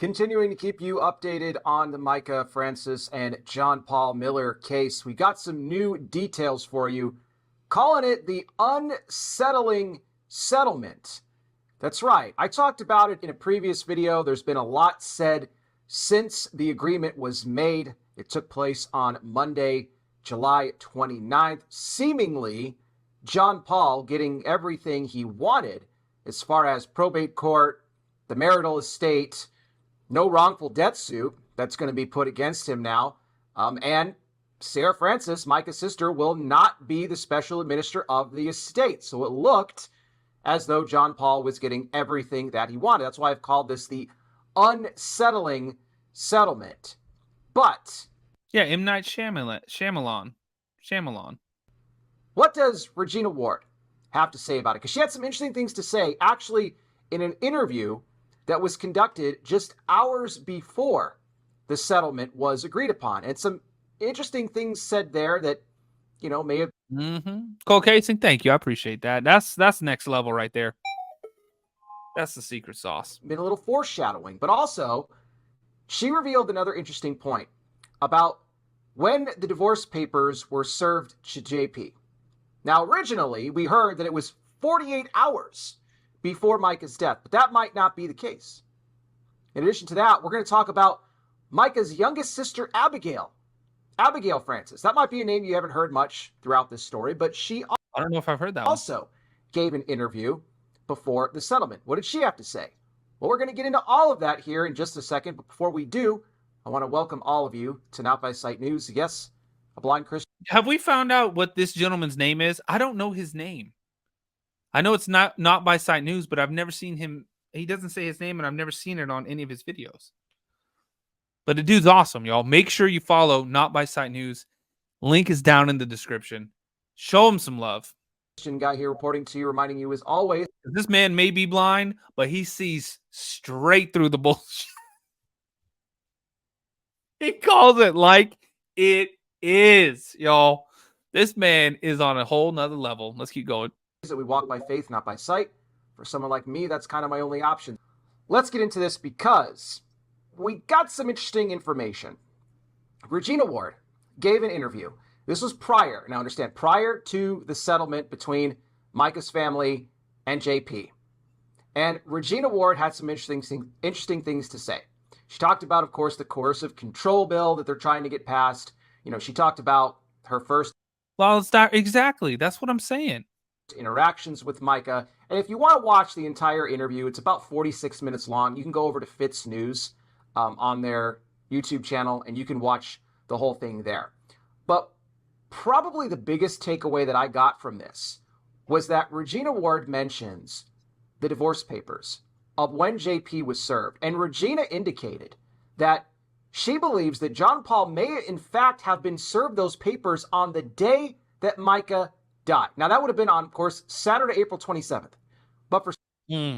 Continuing to keep you updated on the Mica, Francis, and John Paul Miller case. We got some new details for you, calling it the unsettling settlement. That's right. I talked about it in a previous video. There's been a lot said since the agreement was made. It took place on Monday, July 29th. Seemingly, John Paul getting everything he wanted as far as probate court, the marital estate, no wrongful death suit that's going to be put against him now. And Sarah Francis, Mica's sister, will not be the special administrator of the estate. So it looked as though John Paul was getting everything that he wanted. That's why I've called this the unsettling settlement. But yeah, M. Night Shyamalan. What does Regina Ward have to say about it? Because she had some interesting things to say, actually, in an interview that was conducted just hours before the settlement was agreed upon. And some interesting things said there that, may have... Cold casing, thank you. I appreciate that. That's next level right there. That's the secret sauce. Been a little foreshadowing. But also, she revealed another interesting point about when the divorce papers were served to JP. Now, originally, we heard that it was 48 hours before Mica's death, but that might not be the case. In addition to that, we're going to talk about Mica's youngest sister, Abigail Francis. That might be a name you haven't heard much throughout this story, but she... I don't know if I've heard that also gave an interview before the settlement. What did she have to say? Well, we're going to get into all of that here in just a second, but before we do, I want to welcome all of you to Not By Sight News. Yes, a blind Christian. Have we found out what this gentleman's name is? I don't know his name. I know it's not By Sight News, but I've never seen him. He doesn't say his name, and I've never seen it on any of his videos. But the dude's awesome, y'all. Make sure you follow Not By Sight News. Link is down in the description. Show him some love. Guy here reporting to you, reminding you as always. This man may be blind, but he sees straight through the bullshit. He calls it like it is, y'all. This man is on a whole nother level. Let's keep going. That we walk by faith, not by sight. For someone like me, that's kind of my only option. Let's get into this because we got some interesting information. Regina Ward gave an interview. This was prior to the settlement between Mica's family and JP. And Regina Ward had some interesting things to say. She talked about, of course, the coercive control bill that they're trying to get passed. She talked about her first... Well, exactly. That's what I'm saying. Interactions with Mica. And if you want to watch the entire interview, it's about 46 minutes long. You can go over to Fitz News on their YouTube channel, and you can watch the whole thing there. But probably the biggest takeaway that I got from this was that Regina Ward mentions the divorce papers of when JP was served. And Regina indicated that she believes that John Paul may in fact have been served those papers on the day that Mica died. Now, that would have been on, of course, Saturday, April 27th. But for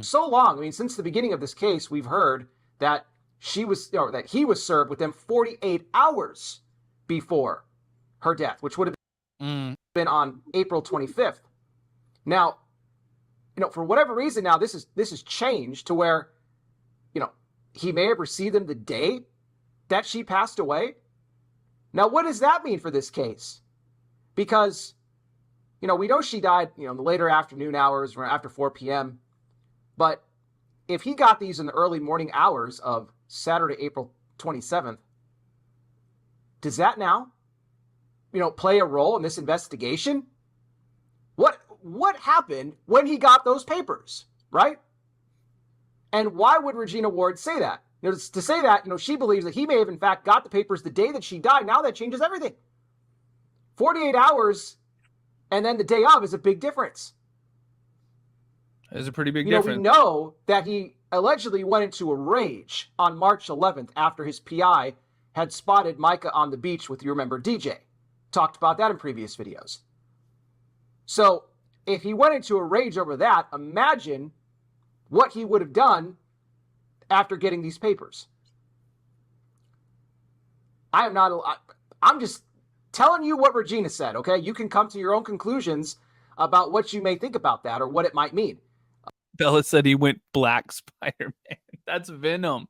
so long, since the beginning of this case, we've heard that he was served with them 48 hours before her death, which would have been on April 25th. Now, for whatever reason, now this is changed to where, he may have received them the day that she passed away. Now, what does that mean for this case? Because we know she died, in the later afternoon hours, after 4 p.m. But if he got these in the early morning hours of Saturday, April 27th, does that now, play a role in this investigation? What happened when he got those papers, right? And why would Regina Ward say that? To say that, she believes that he may have in fact got the papers the day that she died. Now that changes everything. 48 hours and then the day of is a big difference. It's a pretty big difference. We know that he allegedly went into a rage on March 11th after his PI had spotted Mica on the beach with, you remember, DJ. Talked about that in previous videos. So if he went into a rage over that, imagine what he would have done after getting these papers. I'm just telling you what Regina said, okay? You can come to your own conclusions about what you may think about that or what it might mean. Bella said he went Black Spider-Man. That's Venom.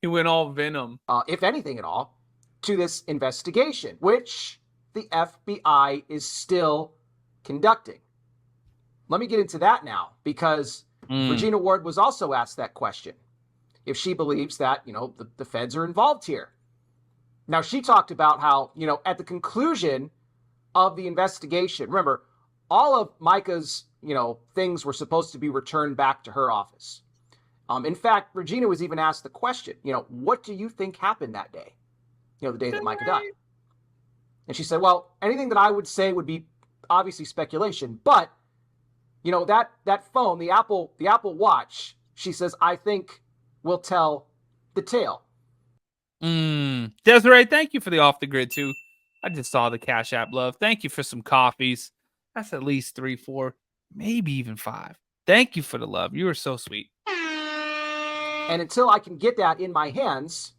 He went all Venom. If anything at all, to this investigation, which the FBI is still conducting. Let me get into that now, because Regina Ward was also asked that question. If she believes that, the feds are involved here. Now, she talked about how, at the conclusion of the investigation, remember, all of Mica's, things were supposed to be returned back to her office. In fact, Regina was even asked the question, what do you think happened that day? The day that Mica died. And she said, well, anything that I would say would be obviously speculation, but, that phone, the Apple Watch, she says, I think will tell the tale. Desiree, thank you for the off the grid too. I just saw the Cash App love. Thank you for some coffees. That's at least 3, 4, maybe even 5. Thank you for the love. You are so sweet. And until I can get that in my hands,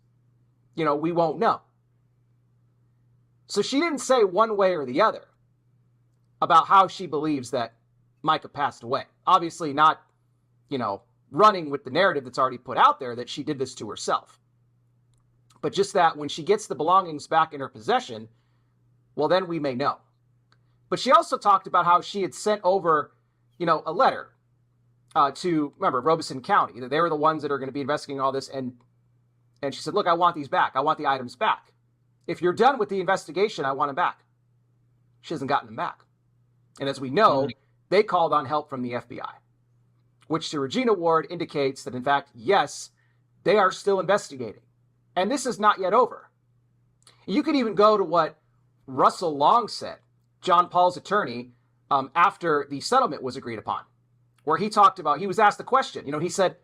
we won't know. So she didn't say one way or the other about how she believes that Mica passed away. Obviously not, running with the narrative that's already put out there that she did this to herself. But just that when she gets the belongings back in her possession, well, then we may know. But she also talked about how she had sent over, a letter to, remember, Robeson County. That they were the ones that are going to be investigating all this. And she said, look, I want these back. I want the items back. If you're done with the investigation, I want them back. She hasn't gotten them back. And as we know, they called on help from the FBI, which to Regina Ward indicates that, in fact, yes, they are still investigating. And this is not yet over. You could even go to what Russell Long said, John Paul's attorney, after the settlement was agreed upon, where he talked about, he was asked the question, he said,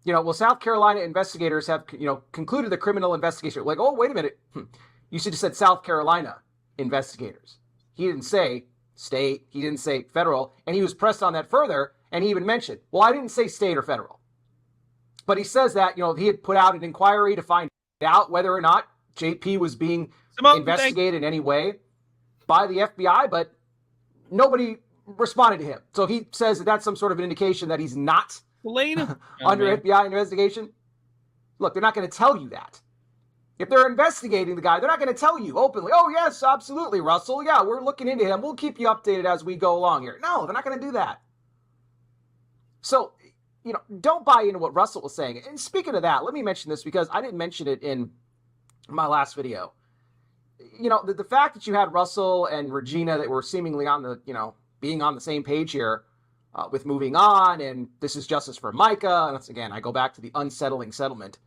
well, South Carolina investigators have, concluded the criminal investigation. Like, oh, wait a minute. You should have said South Carolina investigators. He didn't say state. He didn't say federal. And he was pressed on that further. And he even mentioned, well, I didn't say state or federal. But he says that, he had put out an inquiry to find out whether or not JP was being investigated in any way by the FBI, but nobody responded to him. So he says that that's some sort of an indication that he's not under FBI investigation. Look, they're not going to tell you that. If they're investigating the guy, they're not going to tell you openly, oh, yes, absolutely, Russell. Yeah, we're looking into him. We'll keep you updated as we go along here. No, they're not going to do that. So, don't buy into what Russell was saying. And speaking of that, let me mention this because I didn't mention it in my last video. The fact that you had Russell and Regina that were seemingly on the, being on the same page here with moving on, and this is justice for Mica. And once again, I go back to the unsettling settlement.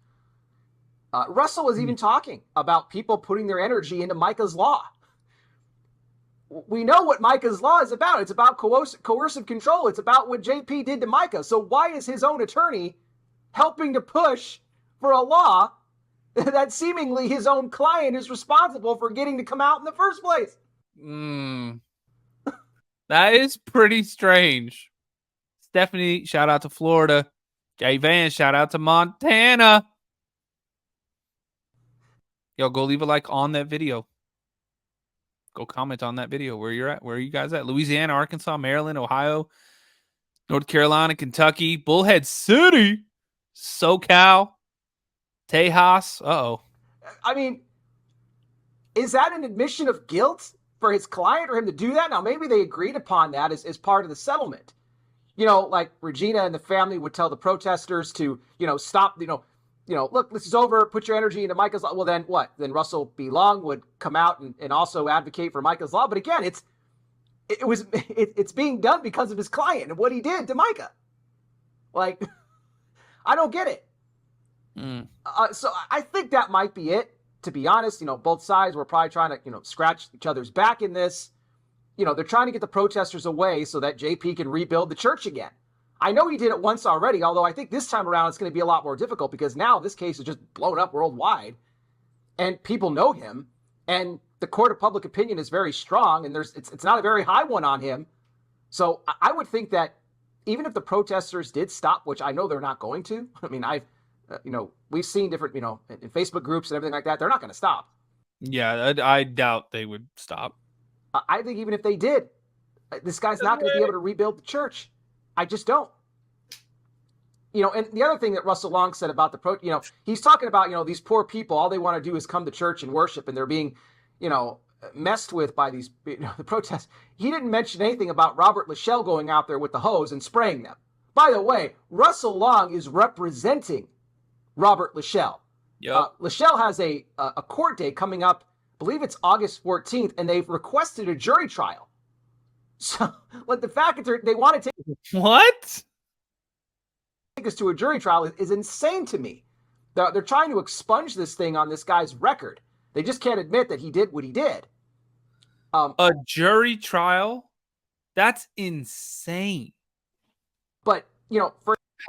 Russell was even talking about people putting their energy into Mica's law. We know what Mica's law is about. It's about coercive control. It's about what JP did to Mica. So why is his own attorney helping to push for a law that seemingly his own client is responsible for getting to come out in the first place? That is pretty strange. Stephanie, shout out to Florida. Jay Van, shout out to Montana. Yo, go leave a like on that video. Go comment on that video where you're at. Where are you guys at? Louisiana, Arkansas, Maryland, Ohio, North Carolina, Kentucky, Bullhead City, SoCal, Tejas. Uh-oh. I mean, is that an admission of guilt for his client or him to do that? Now, maybe they agreed upon that as part of the settlement. Like Regina and the family would tell the protesters to, stop, look, this is over. Put your energy into Mica's law. Well, then what? Then Russell B. Long would come out and also advocate for Mica's law. But again, it's being done because of his client and what he did to Mica. Like, I don't get it. So I think that might be it. To be honest, both sides were probably trying to, scratch each other's back in this. They're trying to get the protesters away so that JP can rebuild the church again. I know he did it once already, although I think this time around it's going to be a lot more difficult because now this case is just blown up worldwide and people know him and the court of public opinion is very strong and it's not a very high one on him. So I would think that even if the protesters did stop, which I know they're not going to, I mean, we've seen different, in Facebook groups and everything like that, they're not going to stop. Yeah, I doubt they would stop. I think even if they did, this guy's not going to be able to rebuild the church. I just don't. and the other thing that Russell Long said about he's talking about, these poor people, all they want to do is come to church and worship, and they're being, messed with by these, the protests. He didn't mention anything about Robert Lachelle going out there with the hose and spraying them. By the way, Russell Long is representing Robert Lachelle. Yep. Lachelle has a court date coming up, I believe it's August 14th, and they've requested a jury trial. So, like, the fact that they want to take us to a jury trial is insane to me. They're trying to expunge this thing on this guy's record. They just can't admit that he did what he did. A jury trial? That's insane. But,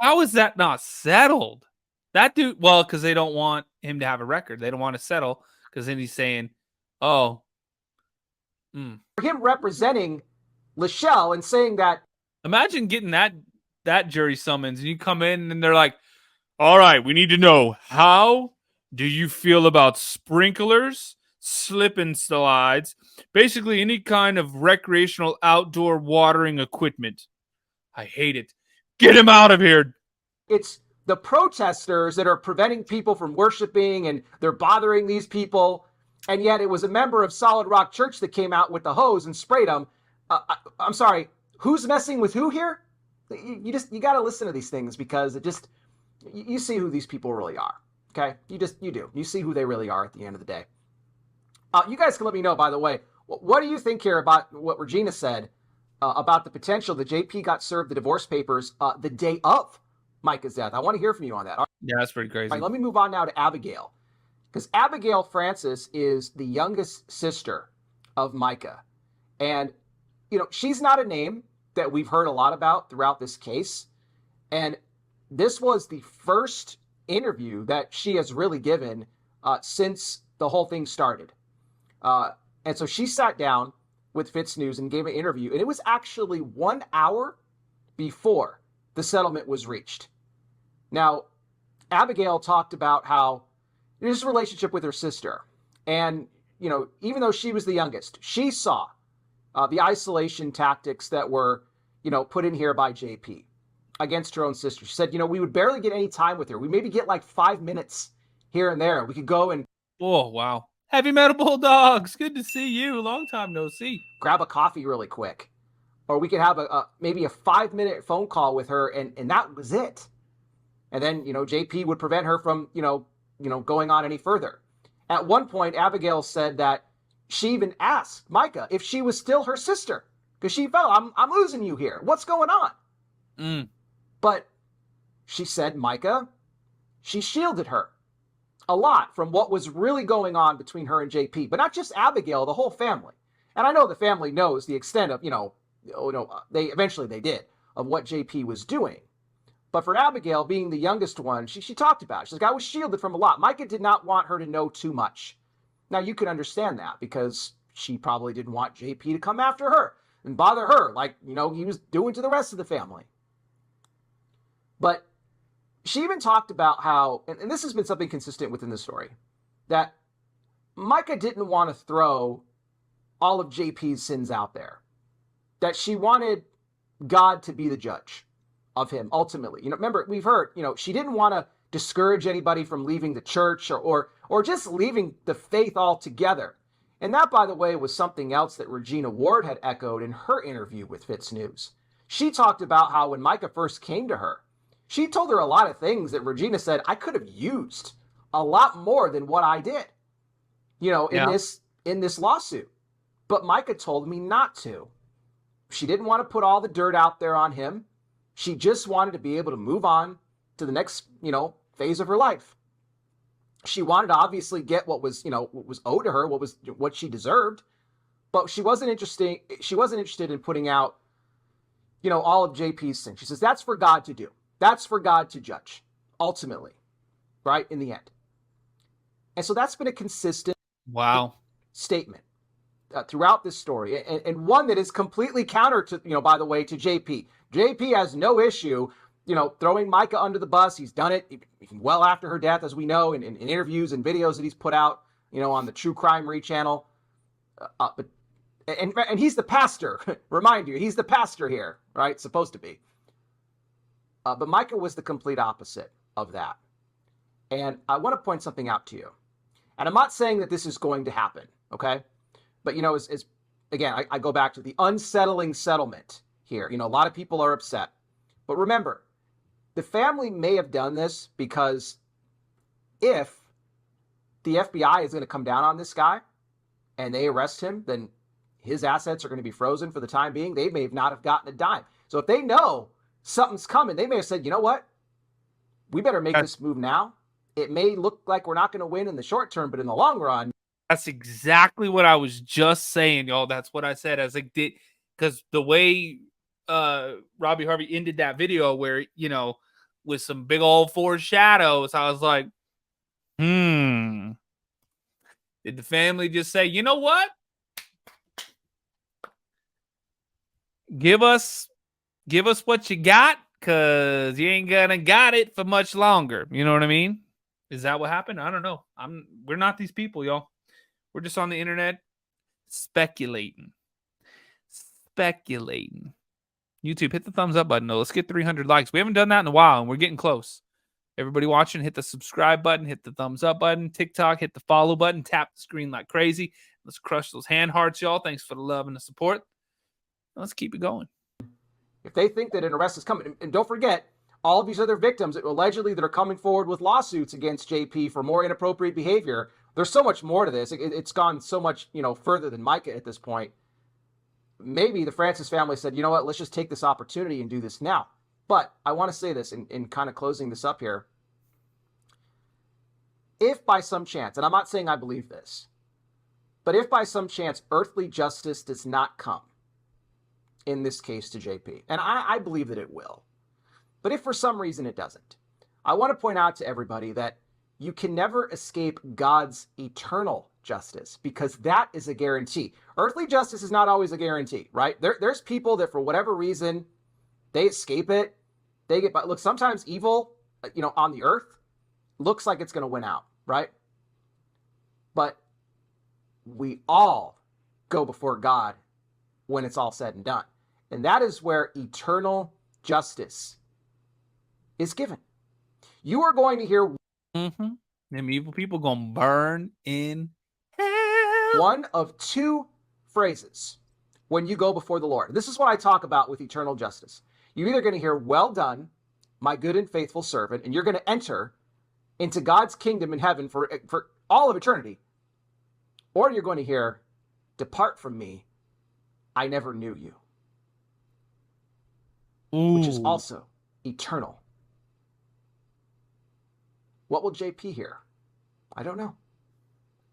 how is that not settled? That dude, well, because they don't want him to have a record. They don't want to settle because then he's saying, for him representing Lachelle and saying that. Imagine getting that jury summons and you come in and they're like, all right, we need to know, how do you feel about sprinklers, slip and slides, basically any kind of recreational outdoor watering equipment? I hate it. Get him out of here. It's the protesters that are preventing people from worshiping, and they're bothering these people. And yet it was a member of Solid Rock Church that came out with the hose and sprayed them. I'm sorry, who's messing with who here? You got to listen to these things, because you see who these people really are. Okay. You do. You see who they really are at the end of the day. You guys can let me know, by the way, what do you think here about what Regina said about the potential that JP got served the divorce papers the day of Mica's death? I want to hear from you on that. Yeah, that's pretty crazy. All right, let me move on now to Abigail, because Abigail Francis is the youngest sister of Mica. And, she's not a name that we've heard a lot about throughout this case. And this was the first interview that she has really given since the whole thing started. And so she sat down with Fitz News and gave an interview. And it was actually 1 hour before the settlement was reached. Now, Abigail talked about how his relationship with her sister. And, even though she was the youngest, she saw the isolation tactics that were, put in here by JP against her own sister. She said, we would barely get any time with her. We maybe get like 5 minutes here and there. We could go and... Oh, wow. Heavy Metal Bulldogs, good to see you. Long time no see. Grab a coffee really quick. Or we could have maybe a 5-minute phone call with her, and that was it. And then, JP would prevent her from, going on any further. At one point, Abigail said that she even asked Mica if she was still her sister, because she felt, I'm losing you here. What's going on? But she said Mica, she shielded her a lot from what was really going on between her and JP, but not just Abigail, the whole family. And I know the family knows the extent of, they did, of what JP was doing. But for Abigail, being the youngest one, she talked about it. She's like, I was shielded from a lot. Mica did not want her to know too much. Now, you can understand that, because she probably didn't want JP to come after her and bother her like, he was doing to the rest of the family. But she even talked about how, and this has been something consistent within the story, that Mica didn't want to throw all of JP's sins out there. That she wanted God to be the judge of him, ultimately. Remember, we've heard, she didn't want to discourage anybody from leaving the church or just leaving the faith altogether. And that, by the way, was something else that Regina Ward had echoed in her interview with Fitz News. She talked about how when Mica first came to her, she told her a lot of things that Regina said, I could have used a lot more than what I did, in this lawsuit. But Mica told me not to. She didn't want to put all the dirt out there on him. She just wanted to be able to move on to the next, phase of her life. She wanted to obviously get what was owed to her, what she deserved, but she wasn't interested in putting out, all of JP's sins. She says that's for God to do. That's for God to judge, ultimately, right, in the end. And so that's been a consistent statement throughout this story, and one that is completely counter to, by the way, to JP. JP has no issue, throwing Mica under the bus. He's done it well after her death, as we know, in interviews and videos that he's put out, on the TruecrimeRi channel. And he's the pastor. Remind you, he's the pastor here, right? Supposed to be. But Mica was the complete opposite of that. And I want to point something out to you. And I'm not saying that this is going to happen, okay? But, you know, again, I go back to the unsettling settlement here. You know, a lot of people are upset. But remember, the family may have done this because if the FBI is going to come down on this guy and they arrest him, then his assets are going to be frozen for the time being. They may not have gotten a dime. So if they know something's coming, they may have said, you know what? We better make this move now. It may look like we're not going to win in the short term, but in the long run. That's exactly what I was just saying, y'all. That's what I said. As like, because the way Robbie Harvey ended that video, where, you know, with some big old foreshadows, I was like, did the family just say, you know what? Give us what you got, because you ain't gonna got it for much longer. You know what I mean? Is that what happened? I don't know. We're not these people, y'all. We're just on the internet speculating. YouTube, hit the thumbs up button, though. Let's get 300 likes. We haven't done that in a while, and we're getting close. Everybody watching, hit the subscribe button, hit the thumbs up button. TikTok, hit the follow button. Tap the screen like crazy. Let's crush those hand hearts, y'all. Thanks for the love and the support. Let's keep it going. If they think that an arrest is coming, and don't forget, all of these other victims allegedly that are coming forward with lawsuits against JP for more inappropriate behavior, there's so much more to this. It's gone so much, you know, further than Mica at this point. Maybe the Francis family said, you know what, let's just take this opportunity and do this now. But I want to say this in kind of closing this up here. If by some chance, and I'm not saying I believe this, but if by some chance earthly justice does not come in this case to JP, and I believe that it will, but if for some reason it doesn't, I want to point out to everybody that you can never escape God's eternal justice, because that is a guarantee. Earthly justice is not always a guarantee, right? There's people that for whatever reason, they escape it. They get, but look, sometimes evil, you know, on the earth looks like it's going to win out, right? But we all go before God when it's all said and done. And that is where eternal justice is given. You are going to hear them evil people gonna burn in hell. One of two phrases when you go before the Lord. This is what I talk about with eternal justice. You're either going to hear, well done, my good and faithful servant, and you're going to enter into God's kingdom in heaven for all of eternity. Or you're going to hear, depart from me, I never knew you. Which is also eternal. What will JP hear? I don't know.